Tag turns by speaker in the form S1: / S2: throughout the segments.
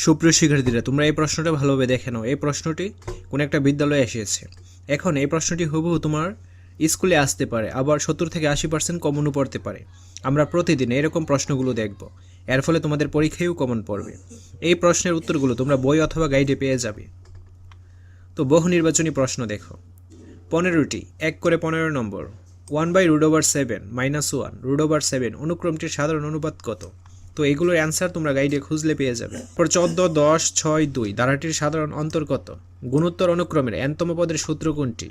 S1: সুপ্রিয় শিক্ষার্থীরা, তোমরা এই প্রশ্নটা ভালোভাবে দেখে নাও। এই প্রশ্নটি কোন একটা বিদ্যালয়ে এসেছে। এখন এই প্রশ্নটি হুবহু তোমার স্কুলে আসতে পারে, আবার 70 থেকে 80% কমনও পড়তে পারে। আমরা প্রতিদিন এরকম প্রশ্নগুলো দেখব, এর ফলে তোমাদের পরীক্ষায়ও কমন পড়বে। এই প্রশ্নের উত্তরগুলো তোমরা বই অথবা গাইডে পেয়ে যাবে। তো বহু নির্বাচনী প্রশ্ন দেখো। 15টি 1 করে 15 নম্বর। 1/√7 -1 √7 অনুক্রমটির সাধারণ অনুপাত কত? তো এগুলোর অ্যান্সার তোমরা গাইডে খুঁজলে পেয়ে যাবে। পর 14, 10, 6, 2 ধারাটির সাধারণ অন্তর কত? গুণোত্তর অনুক্রমের n-তম পদের সূত্র কোনটি?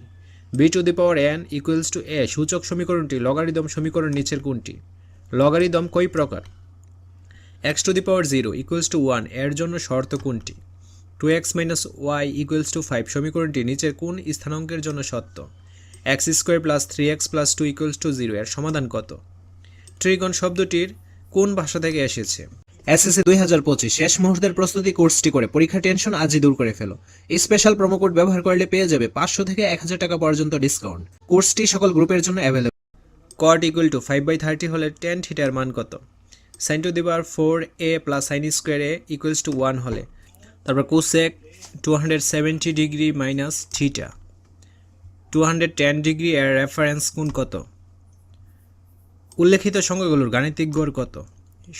S1: b⁴n = a সূচক সমীকরণটি লগারিদম সমীকরণ নিচের কোনটি? লগারিদম কয় প্রকার? x⁴0 = 1 এর জন্য শর্ত কোনটি? 2x - y = 5 সমীকরণটি নিচের কোন স্থানাঙ্কের জন্য সত্য? x² + 3x + 2 = 0 এর সমাধান কত? ত্রিকোণ শব্দটির কোন ভাষা থেকে এসেছে? এসএসসি 2025 শেষ মুহূর্তের প্রস্তুতি কোর্সটি করে পরীক্ষা টেনশন আজই দূর করে ফেলো। স্পেশাল প্রোমো কোড ব্যবহার করলে পেয়ে যাবে 500 থেকে 1000 টাকা পর্যন্ত ডিসকাউন্ট। কোর্সটি সকল গ্রুপের জন্য অ্যাভেলেবল। cot = 5/30 হলে tan θ এর মান কত? sin⁴a + sin² = 1 হলে। তারপর cosec 270 ডিগ্রি মাইনাস θ 210 ডিগ্রি এর রেফারেন্স কোণ কত? উল্লেখিত সংখ্যাগুলোর গাণিতিক গড় কত?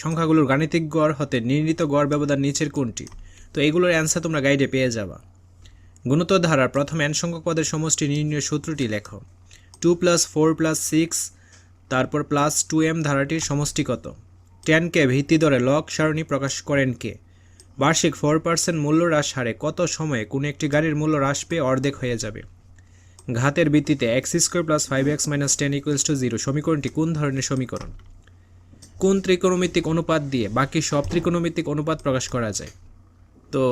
S1: সংখ্যাগুলোর গাণিতিক গড় হতে নির্ণীত গড় ব্যবধান নিচের কোনটি? তো এগুলোর অ্যান্সার তোমরা গাইডে পেয়ে যাবা। গুণোত্তর ধারার প্রথম n সংখ্যক পদের সমষ্টি নির্ণয় সূত্রটি লেখো। 2 + 4 + 6 তারপর +2m ধারাটির সমষ্টি কত? 10কে ভিত্তি ধরে লগ সারণী প্রকাশ করেন কে? বার্ষিক 4% মূল্য হ্রাস হারে কত সময়ে কোনো একটি গাড়ির মূল্য হ্রাস পেয়ে অর্ধেক হয়ে যাবে? ঘাতের ভিত্তিতে x² + 5x - 10 = 0 সমীকরণটি কোন ধরনের সমীকরণ? কোন ত্রিকোণমিতিক অনুপাত দিয়ে বাকি সব ত্রিকোণমিতিক অনুপাত প্রকাশ করা যায়? তো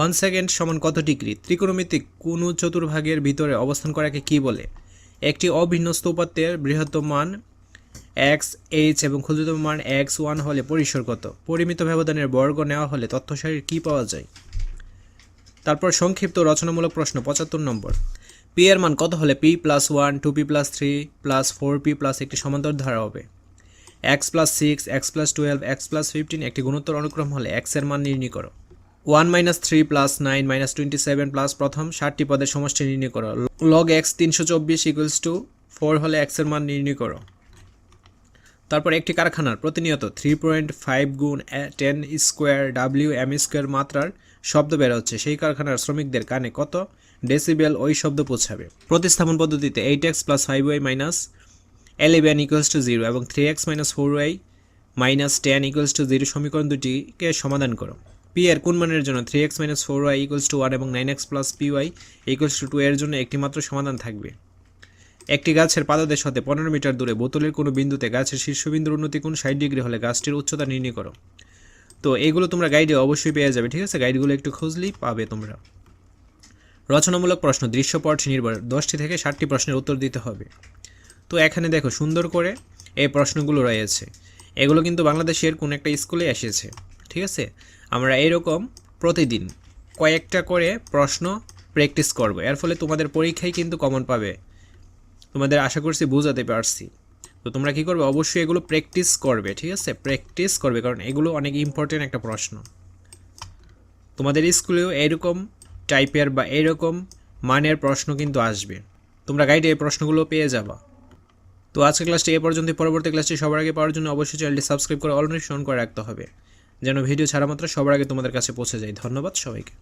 S1: 1 সেকেন্ড সমান কত ডিগ্রি? ত্রিকোণমিতিক কোন চতুর্ভাগের ভিতরে অবস্থান করাকে কি বলে? একটি অভিন্নস্ত উপাত্তের বৃহত্তম মান x(h) এবং ক্ষুদ্রতম মান x(1) হলে পরিসর কত? পরিমিত ব্যবধানের বর্গ নেওয়া হলে তথ্য সারির কি পাওয়া যায়? তারপর সংক্ষিপ্ত রচনামূলক প্রশ্ন 75 নম্বর। p এর মান কত হলে p + 1 2p + 3 + 4p + একটি সমান্তর ধারা হবে? x + 6 x + 12 x + 15 একটি গুণোত্তর অনুক্রম হলে x এর মান নির্ণয় করো। 1 - 3 + 9 - 27 + প্রথম 60টি পদের সমষ্টি নির্ণয় করো। log x 324 = 4 হলে x এর মান নির্ণয় করো। তারপর একটি কারখানার প্রতিনিয়ত 3.5 গুণ 10² Wm² মাত্রার শব্দ বের হচ্ছে, সেই কারখানার শ্রমিকদের কানে কত ডেসিবেল ওই শব্দ পৌঁছাবে? প্রতিস্থাপন পদ্ধতিতে 8x + 5y - 11 = 0 এবং 3x - 4y - 10 = 0 সমীকরণ দুটিকে সমাধান করো। p এর কোন মানের জন্য 3x - 4y = 1 এবং 9x + py = 2 এর জন্য একটি মাত্র সমাধান থাকবে? একটি গাছের পাদদেশ হতে 15 মিটার দূরে বোতলের কোনো বিন্দুতে গাছের শীর্ষবিন্দুর উন্নতি কোণ 60 ডিগ্রি হলে গাছটির উচ্চতা নির্ণয় করো। তো এগুলো তোমরা গাইডে অবশ্যই পেয়ে যাবে, ঠিক আছে? গাইডগুলো একটু খুঁজলেই পাবে তোমরা। রচনামূলক প্রশ্ন দৃশ্যপট নির্ভর 10টি থেকে 60টি প্রশ্নের উত্তর দিতে হবে। তো এখানে দেখো সুন্দর করে এই প্রশ্নগুলো রয়েছে। এগুলো কিন্তু বাংলাদেশের কোন একটা স্কুলে এসেছে, ঠিক আছে? আমরা এরকম প্রতিদিন কয়েকটা করে প্রশ্ন প্র্যাকটিস করব, এর ফলে তোমাদের পরীক্ষায় কিন্তু কমন পাবে। তোমাদের আশা করছি বোঝাতে পারছি। তো তোমরা কি করবে? অবশ্যই এগুলো প্র্যাকটিস করবে, ঠিক আছে? প্র্যাকটিস করবে, কারণ এগুলো অনেক ইম্পর্টেন্ট একটা প্রশ্ন। তোমাদের স্কুলেও এরকম টাইপের বা এরকম মানের প্রশ্ন কিন্তু আসবে। তোমরা গাইডে এই প্রশ্নগুলো পেয়ে যাবা। তো আজকের ক্লাসটি এ পর্যন্ত। পরবর্তী ক্লাসটি সবার আগে পাওয়ার জন্য অবশ্যই চ্যানেলটি সাবস্ক্রাইব করে অল নোটিফিকেশন করে রাখতে হবে, যেন ভিডিও ছাড়া মাত্র সবার আগে তোমাদের কাছে পৌঁছে যায়। ধন্যবাদ সবাইকে।